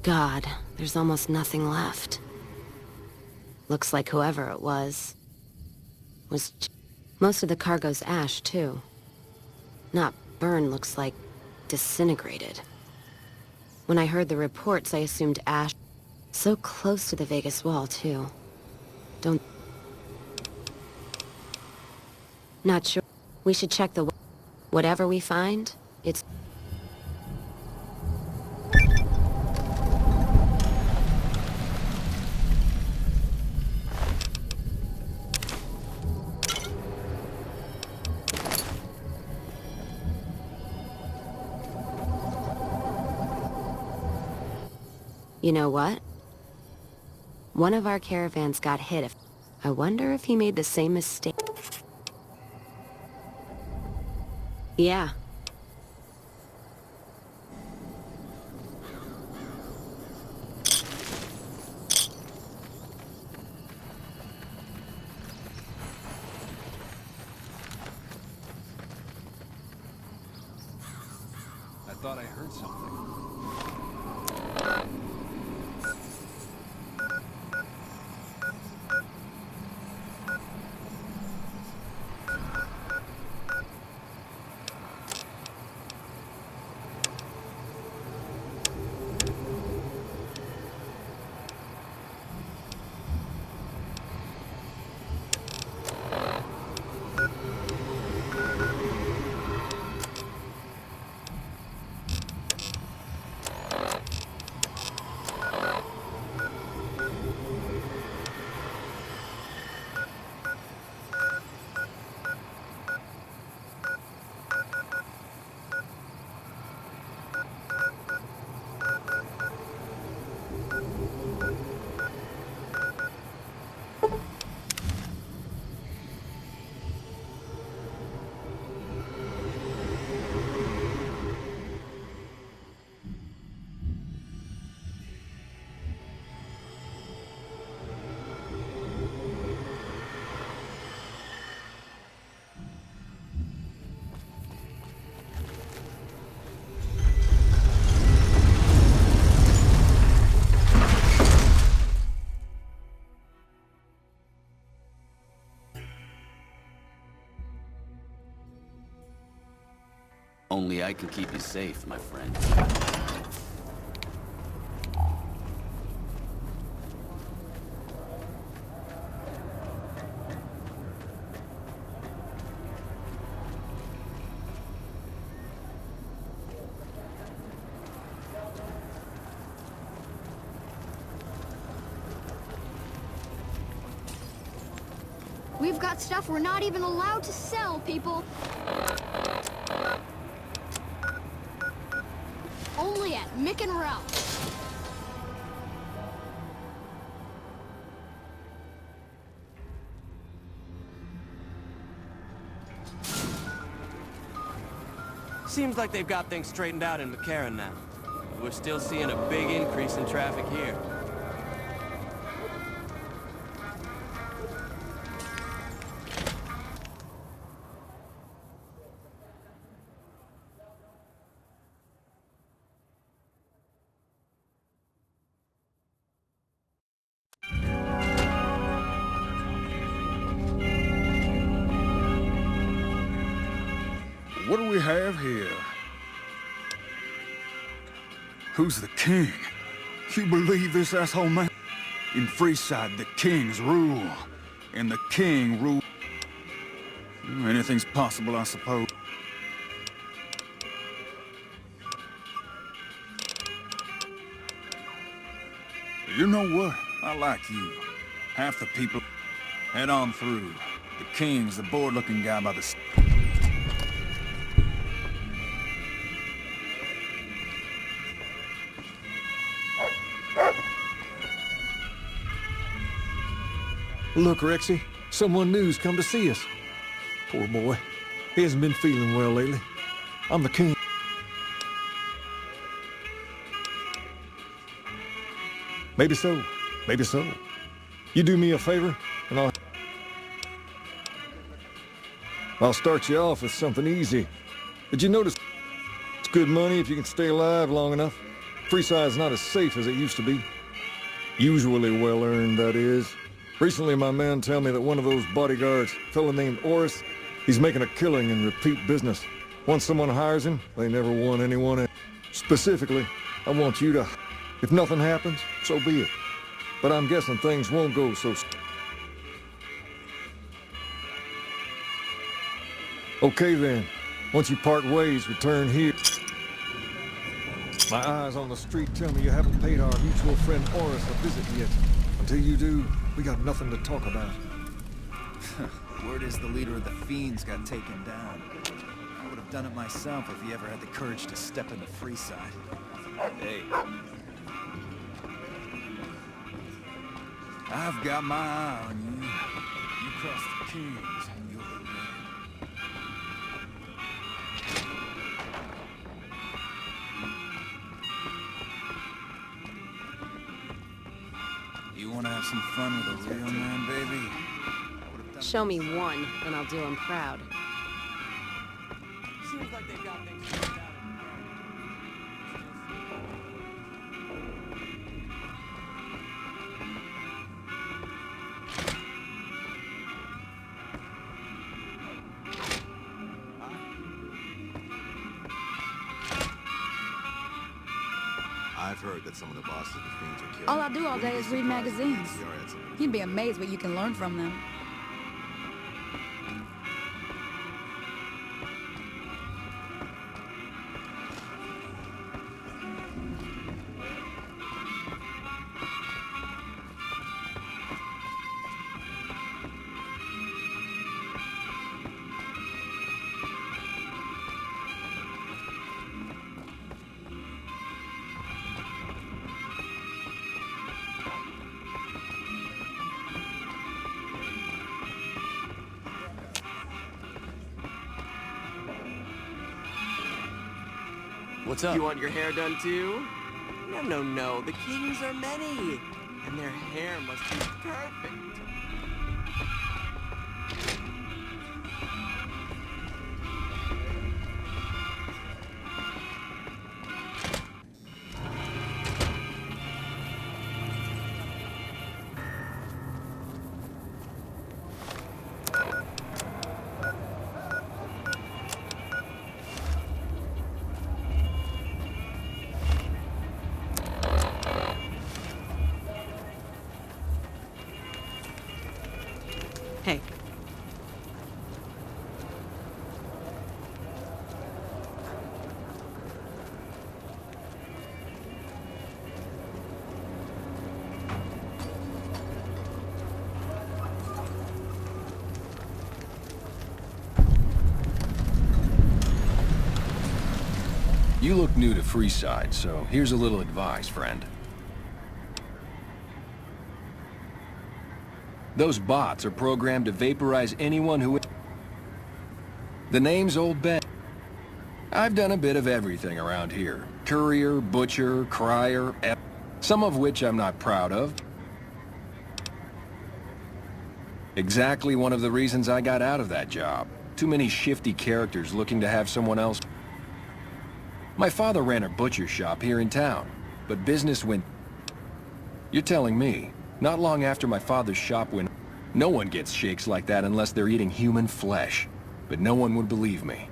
God, there's almost nothing left. Looks like whoever it was... Most of the cargo's ash, too. Not burned, looks like disintegrated. When I heard the reports, I assumed ash. So close to the Vegas wall, too. Don't... Not sure. We should check the... Whatever we find, it's... You know what? One of our caravans got hit. I wonder if he made the same mistake. Yeah. I thought I heard something. Only I can keep you safe, my friend. We've got stuff we're not even allowed to sell, people. Only at Mick and Ralph's. Seems like they've got things straightened out in McCarran now. But we're still seeing a big increase in traffic here. What do we have here? Who's the king? You believe this asshole man? In Freeside, the kings rule. And the king rule... Anything's possible, I suppose. You know what? I like you. Half the people... Head on through. The king's the bored-looking guy by the... Look, Rexy, someone new's come to see us. Poor boy. He hasn't been feeling well lately. I'm the king. Maybe so. Maybe so. You do me a favor, and I'll start you off with something easy. Did you notice it's good money if you can stay alive long enough? Freeside's not as safe as it used to be. Usually well-earned, that is. Recently, my man tell me that one of those bodyguards, a fella named Oris, he's making a killing in repeat business. Once someone hires him, they never want anyone else. Specifically, I want you to... If nothing happens, so be it. But I'm guessing things won't go so... Okay then. Once you part ways, return here. My eyes on the street tell me you haven't paid our mutual friend Oris a visit yet. Until you do, we got nothing to talk about. Word is the leader of the Fiends got taken down. I would have done it myself if he ever had the courage to step into Freeside. Hey, I've got my eye on you. You cross the Kings, and you'll regret it. You want to have some fun with a real man, baby? Show me one, and I'll do him proud. Seems like they've got things straightened out. I've heard that some of the bosses of the Fiends are killed. All I do all day is read magazines. CR had some- You'd be amazed what you can learn from them. What's up? You want your hair done too? No. The kings are many. And their hair must be perfect. Hey. You look new to Freeside, so here's a little advice, friend. Those bots are programmed to vaporize anyone who... The name's Old Ben. I've done a bit of everything around here. Courier, butcher, crier, some of which I'm not proud of. Exactly one of the reasons I got out of that job. Too many shifty characters looking to have someone else... My father ran a butcher shop here in town, but business went... You're telling me, not long after my father's shop went... No one gets shakes like that unless they're eating human flesh, but no one would believe me.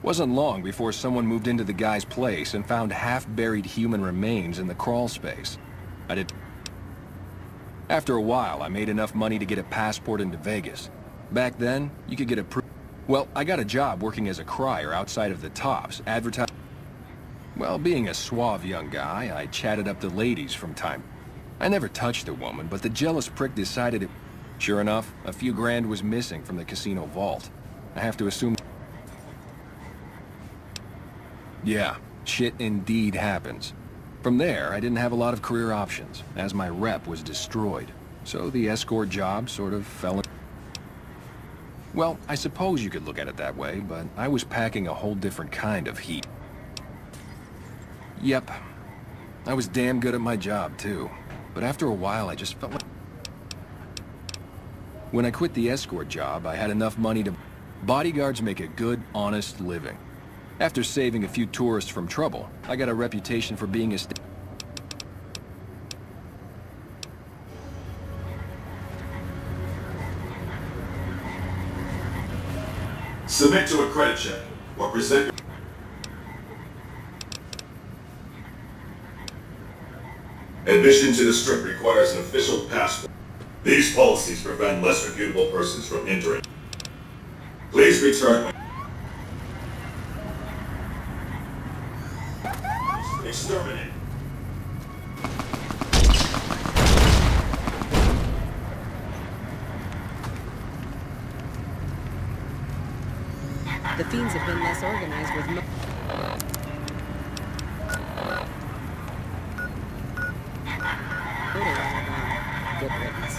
Wasn't long before someone moved into the guy's place and found half-buried human remains in the crawl space. After a while, I made enough money to get a passport into Vegas. Back then, you could get a Well, I got a job working as a crier outside of the Tops, advertising... Well, being a suave young guy, I chatted up the ladies from time. I never touched a woman, but the jealous prick decided it... Sure enough, a few grand was missing from the casino vault. I have to assume... Yeah, shit indeed happens. From there, I didn't have a lot of career options, as my rep was destroyed. So the escort job sort of fell in... Well, I suppose you could look at it that way, but I was packing a whole different kind of heat. Yep. I was damn good at my job, too. But after a while, I just felt like... When I quit the escort job, I had enough money to... Bodyguards make a good, honest living. After saving a few tourists from trouble, I got a reputation for being a Submit to a credit check or present your... Admission to the Strip requires an official passport. These policies prevent less reputable persons from entering. Please return when... Exterminate. The fiends have been less organized with good riddance.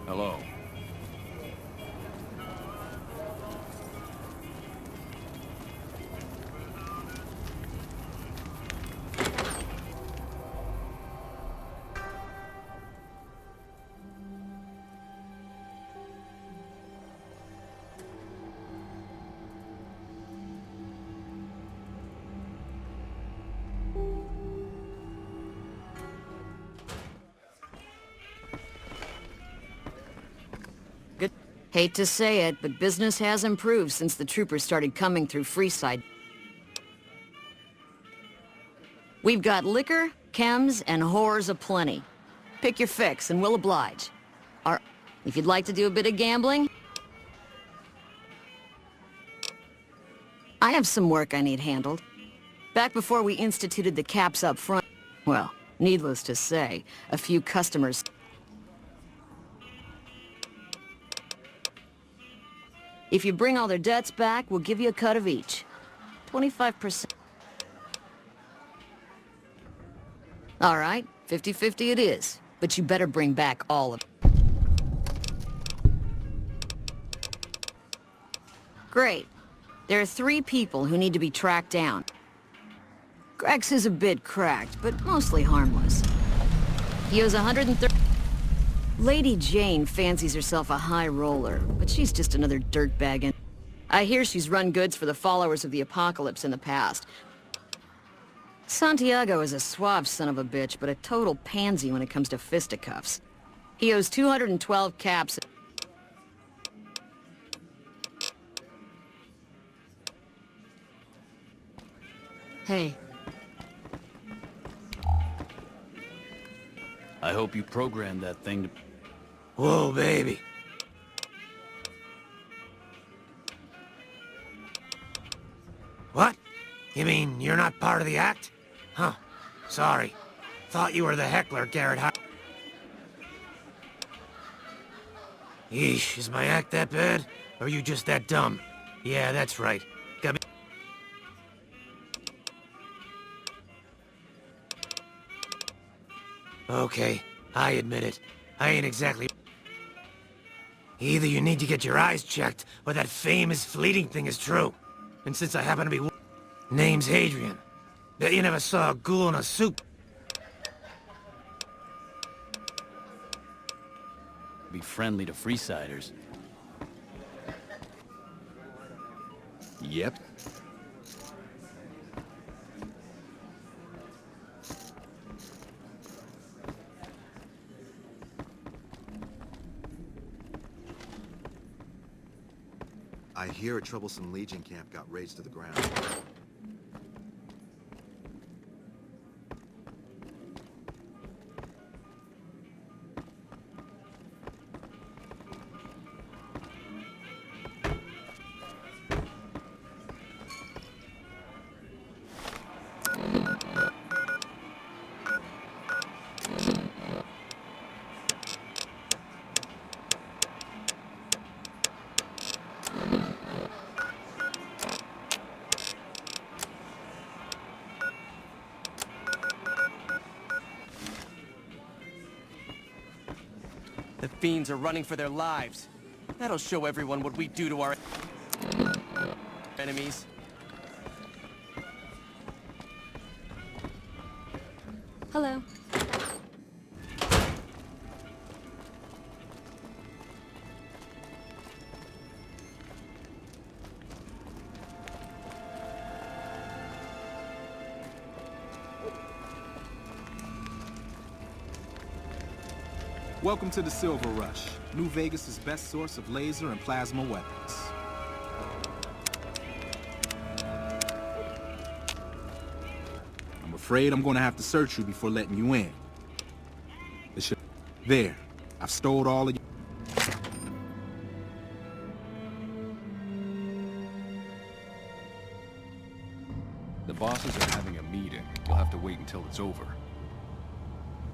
Hello. Hate to say it, but business has improved since the troopers started coming through Freeside. We've got liquor, chems, and whores aplenty. Pick your fix, and we'll oblige. If you'd like to do a bit of gambling, I have some work I need handled. Back before we instituted the caps up front, well, needless to say, a few customers... If you bring all their debts back, we'll give you a cut of each. 25%. All right, 50-50 it is. But you better bring back all of it. Great. There are 3 people who need to be tracked down. Grex is a bit cracked, but mostly harmless. He owes 130... Lady Jane fancies herself a high roller, but she's just another dirtbag, and I hear she's run goods for the followers of the apocalypse in the past. Santiago is a suave son of a bitch, but a total pansy when it comes to fisticuffs. He owes 212 caps. Hey. I hope you programmed that thing to... Whoa, baby. What? You mean you're not part of the act? Huh. Sorry. Thought you were the heckler, Garrett. Yeesh, is my act that bad? Or are you just that dumb? Yeah, that's right. Got me... Okay, I admit it. I ain't exactly... Either you need to get your eyes checked, or that famous fleeting thing is true. And since I happen to be... Name's Hadrian. Bet you never saw a ghoul in a suit. Be friendly to Freesiders. Yep. I hear a troublesome Legion camp got razed to the ground. The fiends are running for their lives. That'll show everyone what we do to our enemies. Hello. Welcome to the Silver Rush, New Vegas' best source of laser and plasma weapons. I'm afraid I'm gonna have to search you before letting you in. There, I've stowed all of you. The bosses are having a meeting. You'll have to wait until it's over.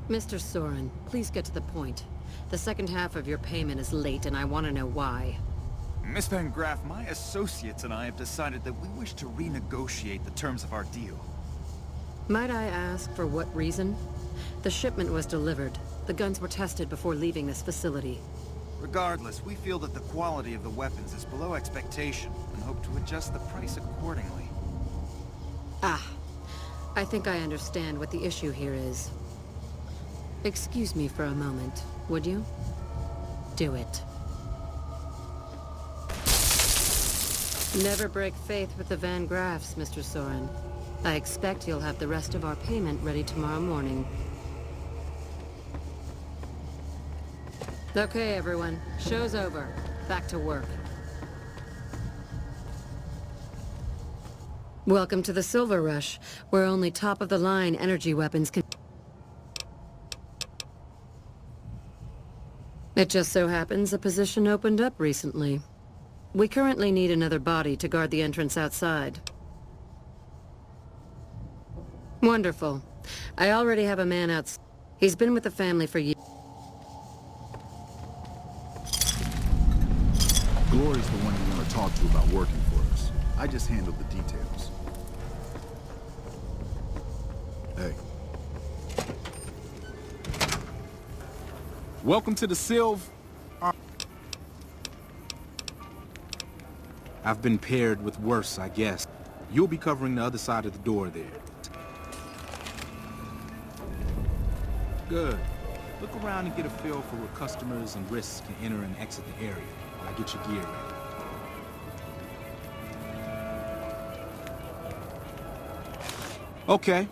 Mr. Soren, please get to the point. The second half of your payment is late, and I want to know why. Miss Van Graff, my associates and I have decided that we wish to renegotiate the terms of our deal. Might I ask for what reason? The shipment was delivered. The guns were tested before leaving this facility. Regardless, we feel that the quality of the weapons is below expectation and hope to adjust the price accordingly. Ah, I think I understand what the issue here is. Excuse me for a moment, would you? Do it. Never break faith with the Van Graffs, Mr. Soren. I expect you'll have the rest of our payment ready tomorrow morning. Okay, everyone. Show's over. Back to work. Welcome to the Silver Rush, where only top-of-the-line energy weapons can... It just so happens a position opened up recently. We currently need another body to guard the entrance outside. Wonderful. I already have a man outside. He's been with the family for years. Glory's the one you want to talk to about working for us. I just handled the details. Hey. Welcome to the Silv... I've been paired with worse, I guess. You'll be covering the other side of the door there. Good. Look around and get a feel for where customers and risks can enter and exit the area while I get your gear ready. Okay.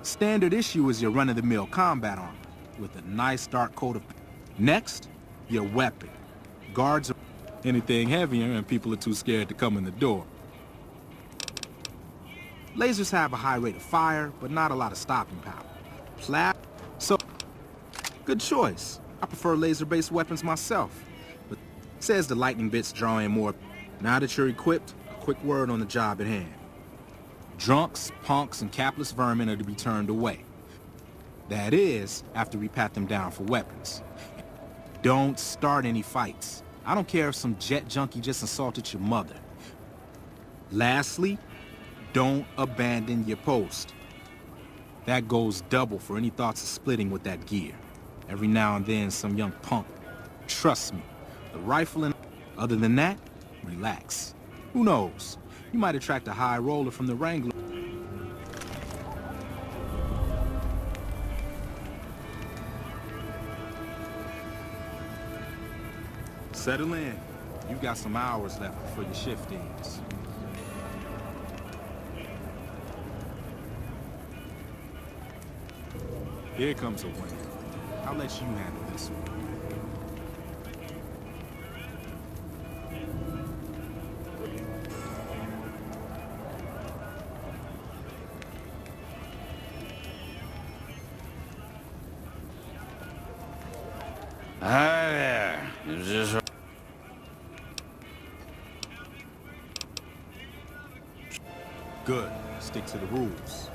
Standard issue is your run-of-the-mill combat armor with a nice dark coat of... Next, your weapon. Guards are anything heavier and people are too scared to come in the door. Lasers have a high rate of fire, but not a lot of stopping power. So, good choice. I prefer laser-based weapons myself, but it says the lightning bits draw in more. Now that you're equipped, a quick word on the job at hand. Drunks, punks, and capless vermin are to be turned away. That is, after we pat them down for weapons. Don't start any fights. I don't care if some jet junkie just insulted your mother. Lastly, don't abandon your post. That goes double for any thoughts of splitting with that gear. Every now and then, some young punk. Trust me, the rifle and... Other than that, relax. Who knows? You might attract a high roller from the Wrangler. Settle in. You've got some hours left before your shift ends. Here comes a winner. I'll let you handle this one. Hi there. Is this... Good. Stick to the rules.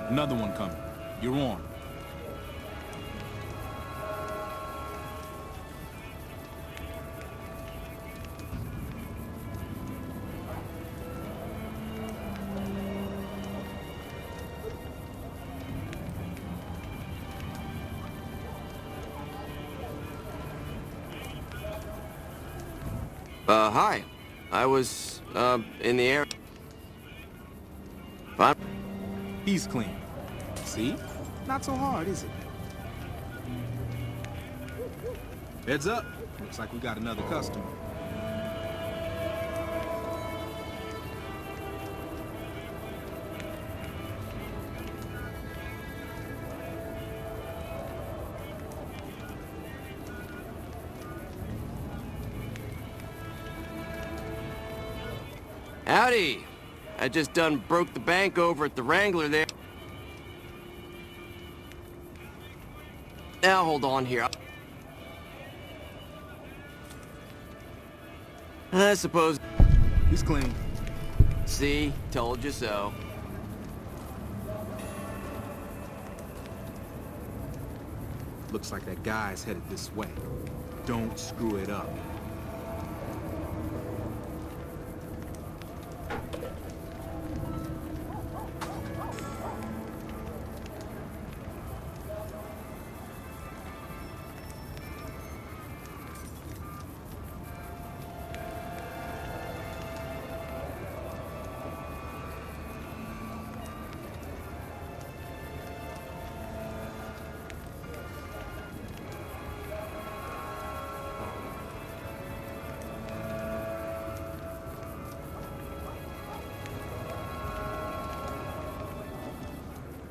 Another one coming. You're on. Hi. I was, in the air. Fine. He's clean. See? Not so hard, is it? Heads up. Looks like we got another customer. Howdy. I just done broke the bank over at the Wrangler there. Now hold on here. I suppose... He's clean. See? Told you so. Looks like that guy's headed this way. Don't screw it up.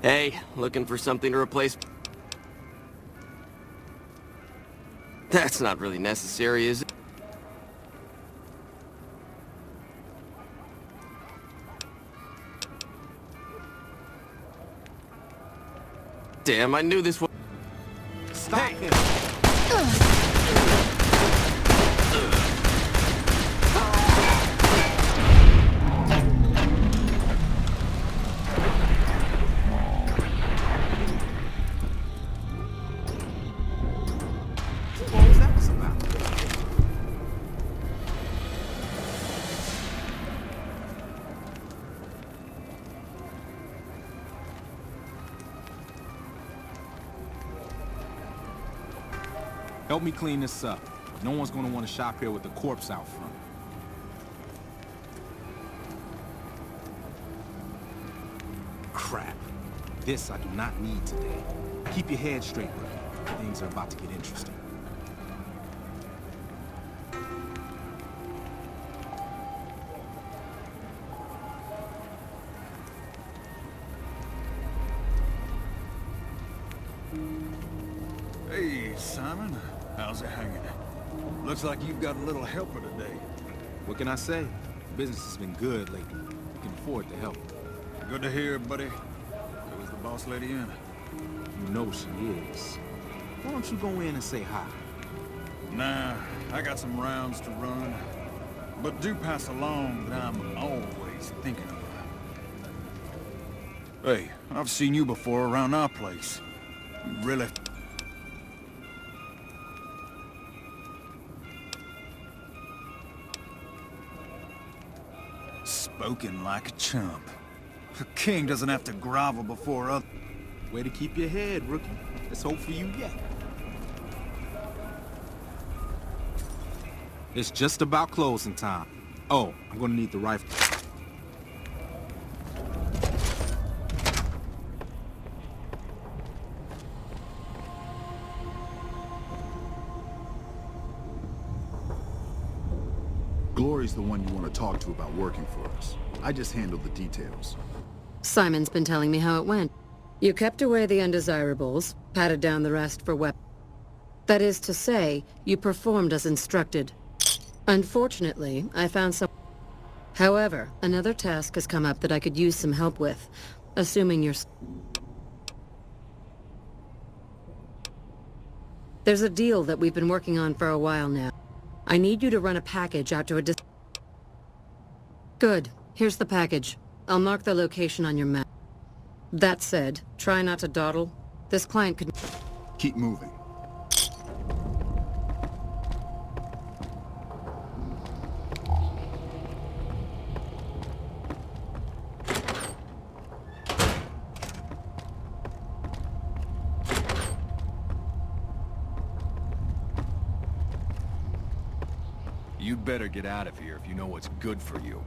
Hey, looking for something to replace... That's not really necessary, is it? Damn, I knew this was... Stop him! Help me clean this up. No one's gonna want to shop here with the corpse out front. Crap. This I do not need today. Keep your head straight, Rookie. Things are about to get interesting. Hey, Simon. How's it hanging? Looks like you've got a little helper today. What can I say? Business has been good lately. We can afford to help. Good to hear, buddy. Was the boss lady in? You know she is. Why don't you go in and say hi? Nah, I got some rounds to run. But do pass along that I'm always thinking of her. Hey, I've seen you before around our place. You really... Spoken like a chump. A king doesn't have to grovel before others. Way to keep your head, Rookie. Let's hope for you yet. It's just about closing time. Oh, I'm gonna need the rifle. Glory's the one you want to talk to about working for us. I just handled the details. Simon's been telling me how it went. You kept away the undesirables, patted down the rest for weapons. That is to say, you performed as instructed. Unfortunately, I found some... However, another task has come up that I could use some help with, assuming you're... There's a deal that we've been working on for a while now. I need you to run a package out to a Good. Here's the package. I'll mark the location on your map. That said, try not to dawdle. This client could... Keep moving. you'd better get out of here if you know what's good for you.